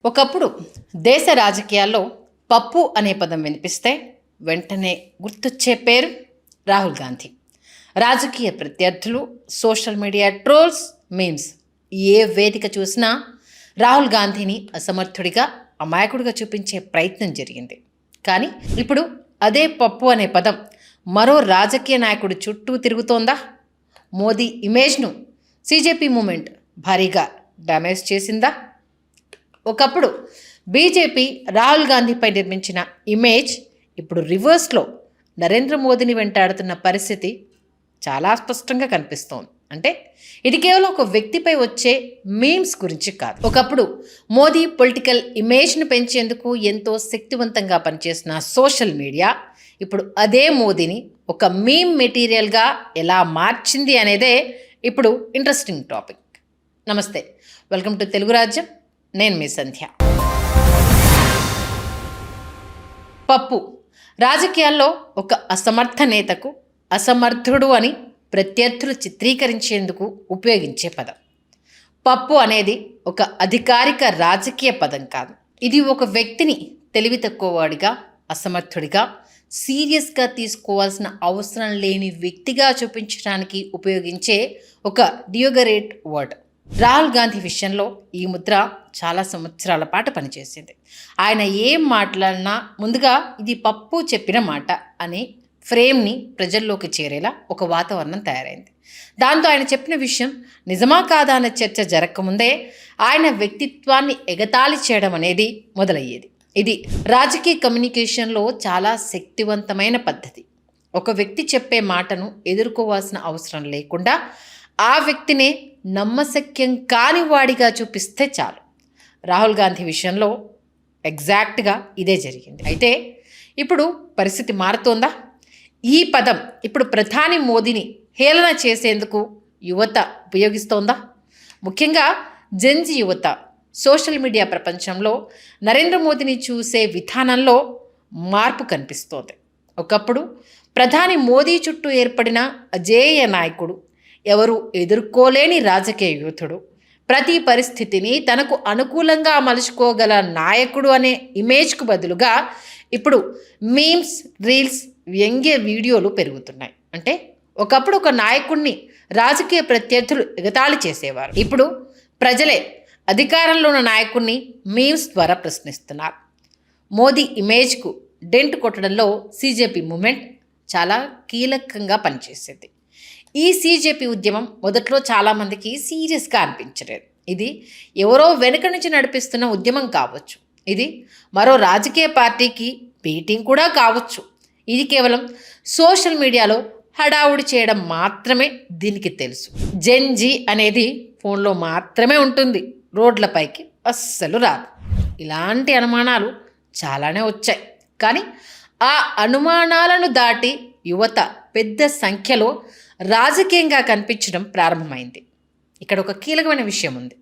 ఒకప్పుడు దేశ రాజకీయాల్లో పప్పు అనే పదం వినిపిస్తే వెంటనే గుర్తొచ్చే పేరు రాహుల్ గాంధీ. రాజకీయ ప్రత్యర్థులు, సోషల్ మీడియా ట్రోల్స్, మీమ్స్ ఏ వేదిక చూసినా రాహుల్ గాంధీని అసమర్థుడిగా, అమాయకుడిగా చూపించే ప్రయత్నం జరిగింది. కానీ ఇప్పుడు అదే పప్పు అనే పదం మరో రాజకీయ నాయకుడి చుట్టూ తిరుగుతోందా? మోదీ ఇమేజ్ను సీజేపీ మూమెంట్ భారీగా డ్యామేజ్ చేసిందా? ఒకప్పుడు బీజేపీ రాహుల్ గాంధీపై నిర్మించిన ఇమేజ్ ఇప్పుడు రివర్స్లో నరేంద్ర మోదీని వెంటాడుతున్న పరిస్థితి చాలా స్పష్టంగా కనిపిస్తోంది. అంటే ఇది కేవలం ఒక వ్యక్తిపై వచ్చే మీమ్స్ గురించి కాదు. ఒకప్పుడు మోదీ పొలిటికల్ ఇమేజ్ను పెంచేందుకు ఎంతో శక్తివంతంగా పనిచేసిన సోషల్ మీడియా ఇప్పుడు అదే మోదీని ఒక మీమ్ మెటీరియల్గా ఎలా మార్చింది అనేదే ఇప్పుడు ఇంట్రెస్టింగ్ టాపిక్. నమస్తే, వెల్కమ్ టు తెలుగు రాజ్యం. నేను మీ సంధ్య. పప్పు రాజకీయాల్లో ఒక అసమర్థ నేతకు అసమర్థుడు అని ప్రత్యర్థులు చిత్రీకరించేందుకు ఉపయోగించే పదం. పప్పు అనేది ఒక అధికారిక రాజకీయ పదం కాదు. ఇది ఒక వ్యక్తిని తెలివి తక్కువవాడిగా, అసమర్థుడిగా, సీరియస్గా తీసుకోవాల్సిన అవసరం లేని వ్యక్తిగా చూపించడానికి ఉపయోగించే ఒక డియోగరేట్ వర్డ్. రాహుల్ గాంధీ విషయంలో ఈ ముద్ర చాలా సంవత్సరాల పాటు పనిచేసింది. ఆయన ఏం మాట్లాడినా ముందుగా ఇది పప్పు చెప్పిన మాట అనే ఫ్రేమ్ని ప్రజల్లోకి చేరేలా ఒక వాతావరణం తయారైంది. దాంతో ఆయన చెప్పిన విషయం నిజమా కాదా అనే చర్చ జరగకముందే ఆయన వ్యక్తిత్వాన్ని ఎగతాళి చేయడం అనేది మొదలయ్యేది. ఇది రాజకీయ కమ్యూనికేషన్లో చాలా శక్తివంతమైన పద్ధతి. ఒక వ్యక్తి చెప్పే మాటను ఎదుర్కోవాల్సిన అవసరం లేకుండా ఆ వ్యక్తినే నమ్మశక్యం కాని వాడిగా చూపిస్తే చాలు. రాహుల్ గాంధీ విషయంలో ఎగ్జాక్ట్గా ఇదే జరిగింది. అయితే ఇప్పుడు పరిస్థితి మారుతోందా? ఈ పదం ఇప్పుడు ప్రధాని మోదీని హేళన చేసేందుకు యువత ఉపయోగిస్తోందా? ముఖ్యంగా జెన్జీ యువత సోషల్ మీడియా ప్రపంచంలో నరేంద్ర మోదీని చూసే విధానంలో మార్పు కనిపిస్తోంది. ఒకప్పుడు ప్రధాని మోదీ చుట్టూ ఏర్పడిన అజేయ నాయకుడు, ఎవరు ఎదుర్కోలేని రాజకీయ యూథుడు, ప్రతి పరిస్థితిని తనకు అనుకూలంగా మలుచుకోగల నాయకుడు అనే ఇమేజ్కు బదులుగా ఇప్పుడు మీమ్స్, రీల్స్, వ్యంగ్య వీడియోలు పెరుగుతున్నాయి. అంటే ఒకప్పుడు ఒక నాయకుడిని రాజకీయ ప్రత్యర్థులు ఎగతాళి చేసేవారు. ఇప్పుడు ప్రజలే అధికారంలో ఉన్న నాయకుడిని మీమ్స్ ద్వారా ప్రశ్నిస్తున్నారు. మోదీ ఇమేజ్కు డెంట్ కొట్టడంలో సీజేపీ మూమెంట్ చాలా కీలకంగా పనిచేసింది. ఈ సీజేపీ ఉద్యమం మొదట్లో చాలామందికి సీరియస్గా అనిపించలేదు. ఇది ఎవరో వెనుక నుంచి నడిపిస్తున్న ఉద్యమం కావచ్చు, ఇది మరో రాజకీయ పార్టీకి బీటింగ్ కూడా కావచ్చు, ఇది కేవలం సోషల్ మీడియాలో హడావుడి చేయడం మాత్రమే దీనికి తెలుసు. జెన్జీ అనేది ఫోన్లో మాత్రమే ఉంటుంది, రోడ్లపైకి అస్సలు రాదు. ఇలాంటి అనుమానాలు చాలానే వచ్చాయి. కానీ ఆ అనుమానాలను దాటి యువత పెద్ద సంఖ్యలో రాజకీయంగా కనిపించడం ప్రారంభమైంది. ఇక్కడ ఒక కీలకమైన విషయం ఉంది.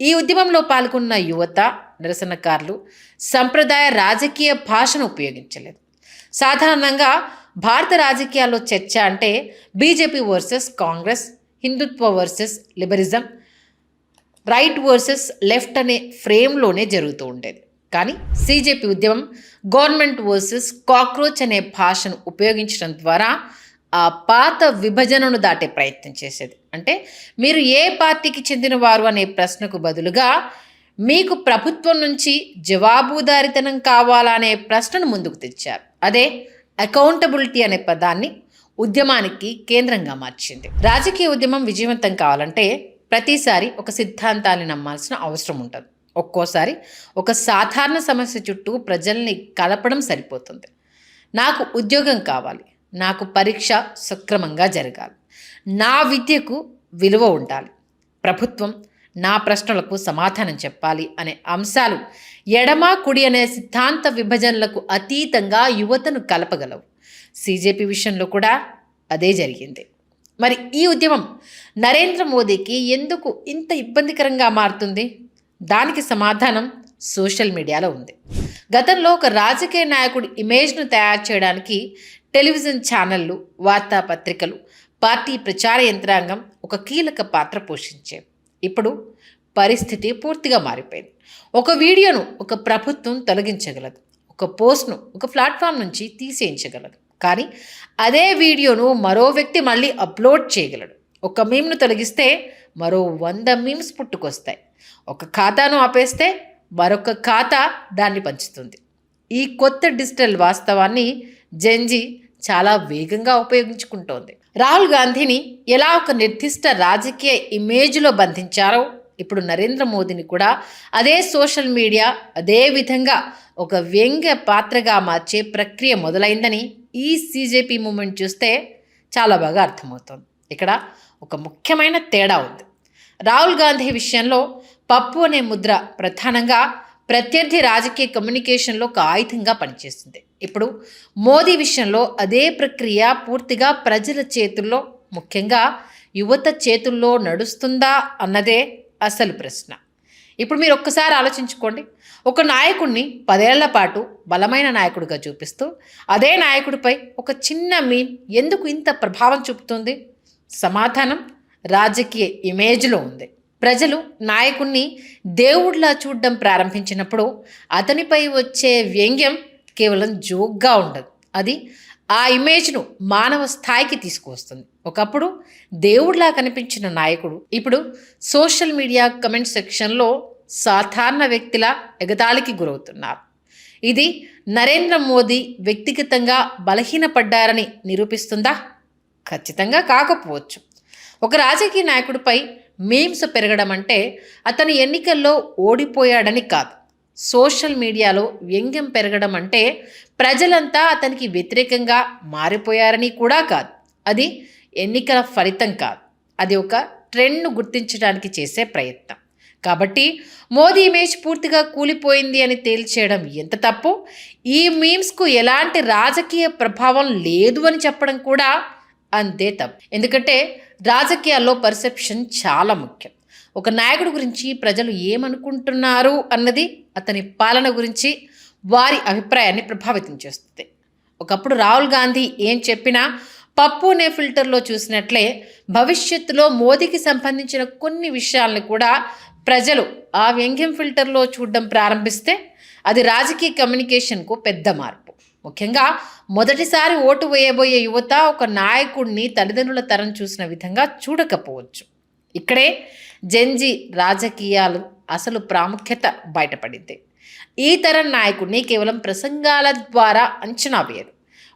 ఈ ఉద్యమంలో పాల్గొన్న యువత, నిరసనకారులు సంప్రదాయ రాజకీయ భాషను ఉపయోగించలేదు. సాధారణంగా భారత రాజకీయాల్లో చర్చ అంటే బీజేపీ వర్సెస్ కాంగ్రెస్, హిందుత్వ వర్సెస్ లిబరిజం, రైట్ వర్సెస్ లెఫ్ట్ అనే ఫ్రేమ్లోనే జరుగుతూ ఉండేది. కానీ సీజేపీ ఉద్యమం గవర్నమెంట్ వర్సెస్ కాక్రోచ్ అనే భాషను ఉపయోగించడం ద్వారా ఆ పాత విభజనను దాటే ప్రయత్నం చేసేది. అంటే మీరు ఏ పార్టీకి చెందినవారు అనే ప్రశ్నకు బదులుగా మీకు ప్రభుత్వం నుంచి జవాబుదారీతనం కావాలా అనే ప్రశ్నను ముందుకు తెచ్చారు. అదే అకౌంటబిలిటీ అనే పదాన్ని ఉద్యమానికి కేంద్రంగా మార్చింది. రాజకీయ ఉద్యమం విజయవంతం కావాలంటే ప్రతిసారి ఒక సిద్ధాంతాన్ని నమ్మాల్సిన అవసరం ఉంటుంది. ఒక్కోసారి ఒక సాధారణ సమస్య చుట్టూ ప్రజల్ని కలపడం సరిపోతుంది. నాకు ఉద్యోగం కావాలి, నాకు పరీక్ష సక్రమంగా జరగాలి, నా విద్యకు విలువ ఉండాలి, ప్రభుత్వం నా ప్రశ్నలకు సమాధానం చెప్పాలి అనే అంశాలు ఎడమ కుడి అనే సిద్ధాంత విభజనలకు అతీతంగా యువతను కలపగలవు. సీజేపీ విషయంలో కూడా అదే జరిగింది. మరి ఈ ఉద్యమం నరేంద్ర మోదీకి ఎందుకు ఇంత ఇబ్బందికరంగా మారుతుంది? దానికి సమాధానం సోషల్ మీడియాలో ఉంది. గతంలో ఒక రాజకీయ నాయకుడి ఇమేజ్ను తయారు చేయడానికి టెలివిజన్ ఛానళ్లు, వార్తాపత్రికలు, పార్టీ ప్రచార యంత్రాంగం ఒక కీలక పాత్ర పోషించేవి. ఇప్పుడు పరిస్థితి పూర్తిగా మారిపోయింది. ఒక వీడియోను ఒక ప్రభుత్వం తొలగించగలదు, ఒక పోస్ట్ను ఒక ప్లాట్ఫామ్ నుంచి తీసేయించగలదు. కానీ అదే వీడియోను మరో వ్యక్తి మళ్ళీ అప్లోడ్ చేయగలడు. ఒక మీమ్ను తొలగిస్తే మరో 100 మీమ్స్ పుట్టుకొస్తాయి. ఒక ఖాతాను ఆపేస్తే మరొక ఖాతా దాన్ని పంచుతుంది. ఈ కొత్త డిజిటల్ వాస్తవాన్ని జెన్జీ చాలా వేగంగా ఉపయోగించుకుంటోంది. రాహుల్ గాంధీని ఎలా ఒక నిర్దిష్ట రాజకీయ ఇమేజ్లో బంధించారో ఇప్పుడు నరేంద్ర మోదీని కూడా అదే సోషల్ మీడియా అదే విధంగా ఒక వ్యంగ్య పాత్రగా మార్చే ప్రక్రియ మొదలైందని ఈ సీజేపీ మూమెంట్ చూస్తే చాలా బాగా అర్థమవుతుంది. ఇక్కడ ఒక ముఖ్యమైన తేడా ఉంది. రాహుల్ గాంధీ విషయంలో పప్పు అనే ముద్ర ప్రధానంగా ప్రత్యర్థి రాజకీయ కమ్యూనికేషన్లో ఒక ఆయుధంగా పనిచేస్తుంది. ఇప్పుడు మోదీ విషయంలో అదే ప్రక్రియ పూర్తిగా ప్రజల చేతుల్లో, ముఖ్యంగా యువత చేతుల్లో నడుస్తుందా అన్నదే అసలు ప్రశ్న. ఇప్పుడు మీరు ఒక్కసారి ఆలోచించుకోండి. ఒక నాయకుడిని 10 ఏళ్ల పాటు బలమైన నాయకుడిగా చూపిస్తూ అదే నాయకుడిపై ఒక చిన్న మీమ్ ఎందుకు ఇంత ప్రభావం చూపుతుంది? సమాధానం రాజకీయ ఇమేజ్లో ఉంది. ప్రజలు నాయకుడిని దేవుడిలా చూడడం ప్రారంభించినప్పుడు అతనిపై వచ్చే వ్యంగ్యం కేవలం జోక్గా ఉండదు, అది ఆ ఇమేజ్ను మానవ స్థాయికి తీసుకువస్తుంది. ఒకప్పుడు దేవుడిలా కనిపించిన నాయకుడు ఇప్పుడు సోషల్ మీడియా కమెంట్ సెక్షన్లో సాధారణ వ్యక్తిలా ఎగతాళికి గురవుతున్నారు. ఇది నరేంద్ర మోదీ వ్యక్తిగతంగా బలహీనపడ్డారని నిరూపిస్తుందా? ఖచ్చితంగా కాకపోవచ్చు. ఒక రాజకీయ నాయకుడిపై మీమ్స్ పెరగడం అంటే అతను ఎన్నికల్లో ఓడిపోయాడని కాదు. సోషల్ మీడియాలో వ్యంగ్యం పెరగడం అంటే ప్రజలంతా అతనికి వ్యతిరేకంగా మారిపోయారని కూడా కాదు. అది ఎన్నికల ఫలితం కాదు, అది ఒక ట్రెండ్ను గుర్తించడానికి చేసే ప్రయత్నం. కాబట్టి మోదీ ఇమేజ్ పూర్తిగా కూలిపోయింది అని తేల్చేయడం ఎంత తప్పు, ఈ మీమ్స్కు ఎలాంటి రాజకీయ ప్రభావం లేదు అని చెప్పడం కూడా అంతే తప్పు. ఎందుకంటే రాజకీయాల్లో పర్సెప్షన్ చాలా ముఖ్యం. ఒక నాయకుడి గురించి ప్రజలు ఏమనుకుంటున్నారు అన్నది అతని పాలన గురించి వారి అభిప్రాయాన్ని ప్రభావితం చేస్తుంది. ఒకప్పుడు రాహుల్ గాంధీ ఏం చెప్పినా పప్పు అనే ఫిల్టర్లో చూసినట్లే భవిష్యత్తులో మోదీకి సంబంధించిన కొన్ని విషయాలను కూడా ప్రజలు ఆ వ్యంగ్యం ఫిల్టర్లో చూడడం ప్రారంభిస్తే అది రాజకీయ కమ్యూనికేషన్కు పెద్ద మార్పు. ముఖ్యంగా మొదటిసారి ఓటు వేయబోయే యువత ఒక నాయకుడిని తల్లిదండ్రుల తరం చూసిన విధంగా చూడకపోవచ్చు. ఇక్కడే జెన్జీ రాజకీయాలు అసలు ప్రాముఖ్యత బయటపడింది. ఈ తరం నాయకుడిని కేవలం ప్రసంగాల ద్వారా అంచనా వేయరు.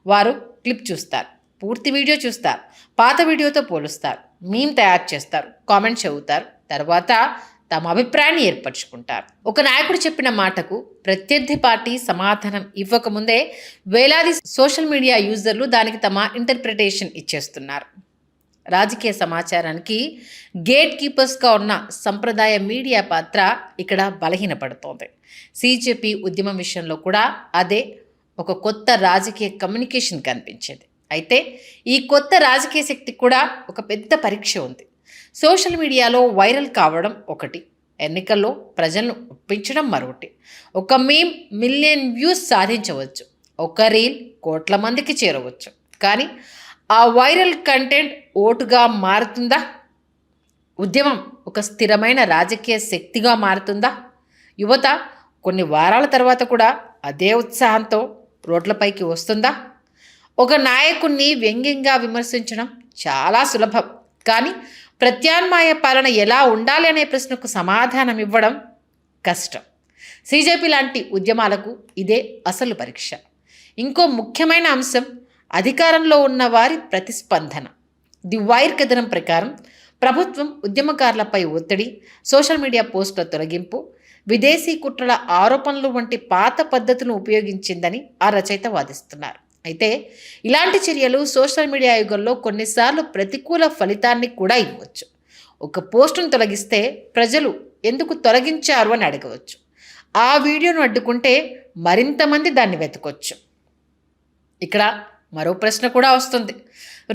వారు క్లిప్ చూస్తారు, పూర్తి వీడియో చూస్తారు, పాత వీడియోతో పోలుస్తారు, మీమ్ తయారు చేస్తారు, కామెంట్ చదువుతారు, తర్వాత తమ అభిప్రాయాన్ని ఏర్పరచుకుంటారు. ఒక నాయకుడు చెప్పిన మాటకు ప్రత్యర్థి పార్టీ సమాధానం ఇవ్వకముందే వేలాది సోషల్ మీడియా యూజర్లు దానికి తమ ఇంటర్ప్రిటేషన్ ఇచ్చేస్తున్నారు. రాజకీయ సమాచారానికి గేట్ కీపర్స్గా ఉన్న సంప్రదాయ మీడియా పాత్ర ఇక్కడ బలహీనపడుతోంది. సీజేపీ ఉద్యమం విషయంలో కూడా అదే ఒక కొత్త రాజకీయ కమ్యూనికేషన్ కనిపించేది. అయితే ఈ కొత్త రాజకీయ శక్తికి కూడా ఒక పెద్ద పరీక్ష ఉంది. సోషల్ మీడియాలో వైరల్ కావడం ఒకటి, ఎన్నికల్లో ప్రజలను ఒప్పించడం మరొకటి. ఒక మీమ్ మిలియన్ వ్యూస్ సాధించవచ్చు, ఒక రీల్ కోట్ల మందికి చేరవచ్చు, కానీ ఆ వైరల్ కంటెంట్ ఓటుగా మారుతుందా? ఉద్యమం ఒక స్థిరమైన రాజకీయ శక్తిగా మారుతుందా? యువత కొన్ని వారాల తర్వాత కూడా అదే ఉత్సాహంతో రోడ్లపైకి వస్తుందా? ఒక నాయకుడిని వ్యంగ్యంగా విమర్శించడం చాలా సులభం, కానీ ప్రత్యామ్నాయ పాలన ఎలా ఉండాలి అనే ప్రశ్నకు సమాధానం ఇవ్వడం కష్టం. సీజేపీ లాంటి ఉద్యమాలకు ఇదే అసలు పరీక్ష. ఇంకో ముఖ్యమైన అంశం అధికారంలో ఉన్న వారి ప్రతిస్పందన. ది వైర్ కథనం ప్రకారం ప్రభుత్వం ఉద్యమకారులపై ఒత్తిడి, సోషల్ మీడియా పోస్టుల తొలగింపు, విదేశీ కుట్రల ఆరోపణలు వంటి పాత పద్ధతులను ఉపయోగించిందని ఆ రచయిత వాదిస్తున్నారు. అయితే ఇలాంటి చర్యలు సోషల్ మీడియా యుగంలో కొన్నిసార్లు ప్రతికూల ఫలితాన్ని కూడా ఇవ్వచ్చు. ఒక పోస్టును తొలగిస్తే ప్రజలు ఎందుకు తొలగించారు అని అడగవచ్చు. ఆ వీడియోను అడ్డుకుంటే మరింతమంది దాన్ని వెతకొచ్చు. ఇక్కడ మరో ప్రశ్న కూడా వస్తుంది.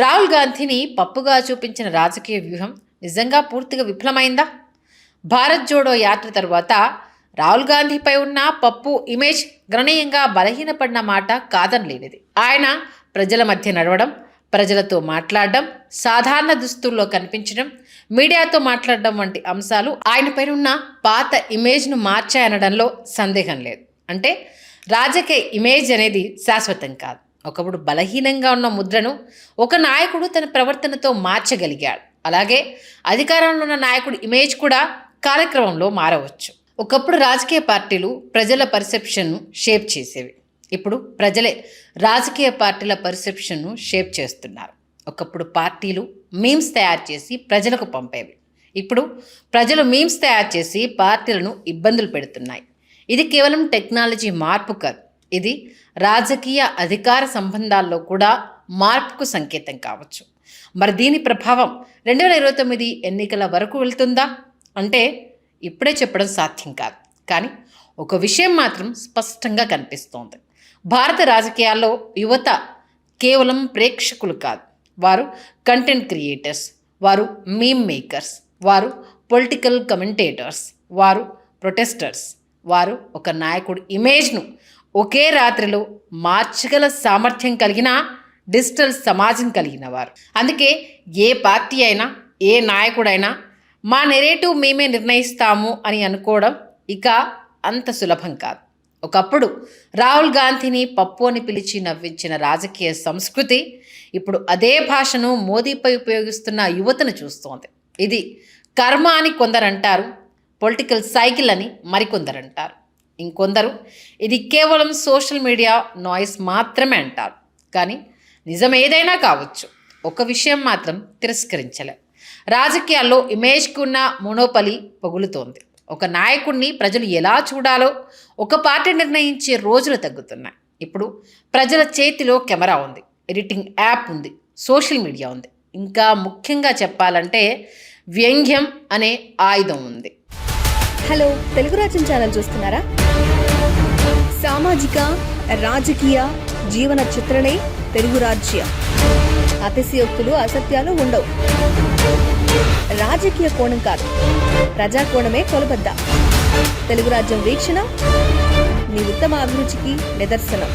రాహుల్ గాంధీని పప్పుగా చూపించిన రాజకీయ వ్యూహం నిజంగా పూర్తిగా విఫలమైందా? భారత్ జోడో యాత్ర తర్వాత రాహుల్ గాంధీపై ఉన్న పప్పు ఇమేజ్ గణనీయంగా బలహీనపడిన మాట కాదనలేనిది. ఆయన ప్రజల మధ్య నడవడం, ప్రజలతో మాట్లాడడం, సాధారణ దుస్తుల్లో కనిపించడం, మీడియాతో మాట్లాడడం వంటి అంశాలు ఆయనపై ఉన్న పాత ఇమేజ్ను మార్చాయనడంలో సందేహం లేదు. అంటే రాజకీయ ఇమేజ్ అనేది శాశ్వతం కాదు. ఒకప్పుడు బలహీనంగా ఉన్న ముద్రను ఒక నాయకుడు తన ప్రవర్తనతో మార్చగలిగాడు. అలాగే అధికారంలో ఉన్న నాయకుడి ఇమేజ్ కూడా కాలక్రమంలో మారవచ్చు. ఒకప్పుడు రాజకీయ పార్టీలు ప్రజల పర్సెప్షన్ను షేప్ చేసేవి. ఇప్పుడు ప్రజలే రాజకీయ పార్టీల పర్సెప్షన్ను షేప్ చేస్తున్నారు. ఒకప్పుడు పార్టీలు మీమ్స్ తయారు చేసి ప్రజలకు పంపేవి. ఇప్పుడు ప్రజలు మీమ్స్ తయారు చేసి పార్టీలను ఇబ్బందులు పెడుతున్నాయి. ఇది కేవలం టెక్నాలజీ మార్పు కాదు, ఇది రాజకీయ అధికార సంబంధాల్లో కూడా మార్పుకు సంకేతం కావచ్చు. మరి దీని ప్రభావం 2029 ఎన్నికల వరకు వెళ్తుందా అంటే ఇప్పుడే చెప్పడం సాధ్యం కాదు. కానీ ఒక విషయం మాత్రం స్పష్టంగా కనిపిస్తోంది. భారత రాజకీయాల్లో యువత కేవలం ప్రేక్షకులు కాదు, వారు కంటెంట్ క్రియేటర్స్, వారు మీమ్ మేకర్స్, వారు పొలిటికల్ కమెంటేటర్స్, వారు ప్రొటెస్టర్స్, వారు ఒక నాయకుడి ఇమేజ్ను ఒకే రాత్రిలో మార్చగల సామర్థ్యం కలిగిన డిజిటల్ సమాజం కలిగిన వారు. అందుకే ఏ పార్టీ అయినా ఏ నాయకుడైనా మా నెరేటివ్ మేమే నిర్ణయిస్తాము అని అనుకోవడం ఇక అంత సులభం కాదు. ఒకప్పుడు రాహుల్ గాంధీని పప్పు అని పిలిచి నవ్వించిన రాజకీయ సంస్కృతి ఇప్పుడు అదే భాషను మోదీపై ఉపయోగిస్తున్న యువతను చూస్తోంది. ఇది కర్మ అని కొందరంటారు, పొలిటికల్ సైకిల్ అని మరికొందరంటారు, ఇంకొందరు ఇది కేవలం సోషల్ మీడియా నాయిస్ మాత్రమే అంటారు. కానీ నిజం ఏదైనా కావచ్చు, ఒక విషయం మాత్రం తిరస్కరించలే. రాజకీయాల్లో ఇమేజ్కి ఉన్న మోనోపలి పగులుతోంది. ఒక నాయకుడిని ప్రజలు ఎలా చూడాలో ఒక పార్టీ నిర్ణయించే రోజులు తగ్గుతున్నాయి. ఇప్పుడు ప్రజల చేతిలో కెమెరా ఉంది, ఎడిటింగ్ యాప్ ఉంది, సోషల్ మీడియా ఉంది, ఇంకా ముఖ్యంగా చెప్పాలంటే వ్యంగ్యం అనే ఆయుధం ఉంది. హలో, తెలుగు రాజ్యం ఛానల్ చూస్తున్నారా? సామాజిక రాజకీయ జీవన చిత్రణే తెలుగు రాజ్యం. అతిశయోక్తులు అసత్యాలు ఉండవు. రాజకీయ కోణం కాదు, ప్రజా కోణమే కొలబద్ద. తెలుగు రాజ్యం వీక్షణ మీ ఉత్తమ అభిరుచికి నిదర్శనం.